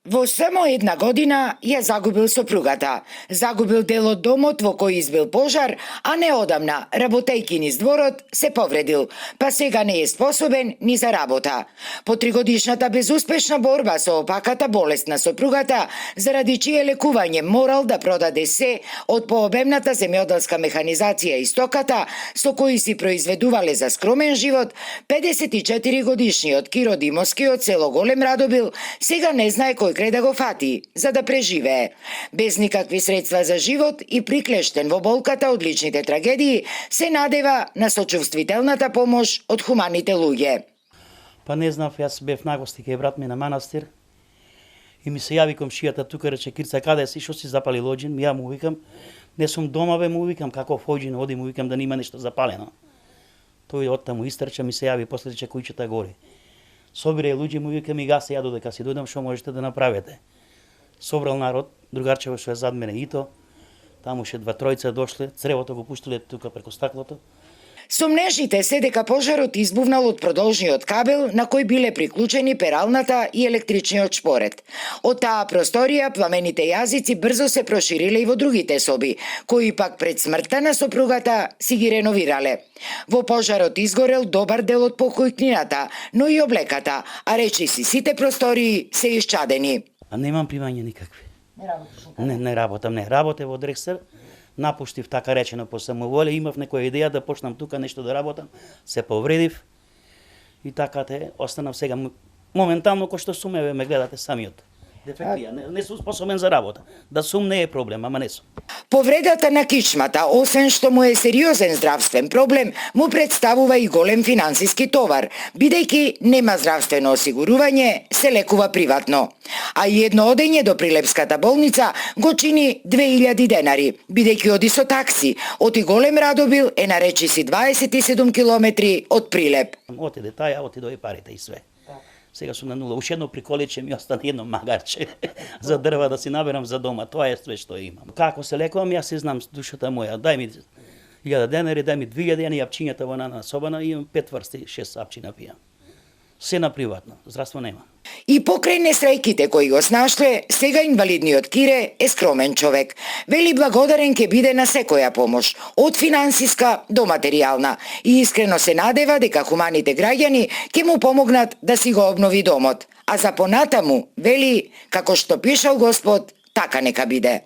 Во само една година ја загубил сопругата. Загубил дел од домот во кој избил пожар, а неодамна, работејќи низ дворот, се повредил, па сега не е способен ни за работа. По 3-годишната безуспешна борба со опаката болест на сопругата, заради чие лекување морал да продаде се од пообемната земјоделска механизација и стоката, со кои си произведувале за скромен живот, 54 годишниот Киро Димовски од село Голем Радобил сега не знае кој крај да го фати, за да преживее. Без никакви средства за живот и приклештен во болката од личните трагедии, се надева на сочувствителната помош од хуманите луѓе. Па не знав, јас бев нагости кај брат ми на манастир и ми се јави комшијата тука, рече: Кирца, каде си, што си запали лоџин? Ја му викам: не сум дома, бе, му викам, како оđin, оди, му викам да нема нешто запалено. Тој оттаму истрча, ми се јави, после рече: кујчета гори. Собира луѓе, му викам: и гасе, ја додека си дојдам, што можете да направите? Собрал народ, другарчево што е зад мене и то, таму ше 2-3 дошле, цревото го пуштиле тука преку стаклото. Сомнежите се дека пожарот избувнал од продолжниот кабел на кој биле приклучени пералната и електричниот шпорет. Од таа просторија пламените јазици брзо се прошириле и во другите соби, кои пак пред смртта на сопругата си ги реновирале. Во пожарот изгорел добар дел од покојкнината, но и облеката, а речиси сите простории се исчадени. А немам примања никакви. Не работам, не. Работев во Дрексер, напуштив така речено по самоволе, имав некоја идеја да почнам тука нешто да работам, се повредив и така те останав сега моментално кој што сум, еве ме гледате самиот. Дефектија, не сум способен за работа. Да сум не е проблем, ама не сум. Повредата на кичмата, освен што му е сериозен здравствен проблем, му представува и голем финансиски товар, бидејќи нема здравствено осигурување, се лекува приватно. А и едно одење до Прилепската болница го чини 2000 денари, бидејќи оди со такси. Оти Голем Радобил е на речиси 27 километри од Прилеп. Отиде таја, отидо и парите и све. Сега сум на нула. Уште едно приколиче ми остана, едно магарче за дрва да си наберам за дома. Тоа е све што имам. Како се лекувам, јас си знам душата моја. Дај ми 1000 денари, дај ми 2000 денари, апчињата во на собана, имам 5 врсти, 6 апчина пијам. Се на приватно, здравство нема. И покрај несреќите кои го снашле, сега инвалидниот Кире е скромен човек. Вели благодарен ке биде на секоја помош, од финансиска до материјална, и искрено се надева дека хуманите граѓани ќе му помогнат да си го обнови домот. А за понатаму, вели, како што пишал Господ, така нека биде.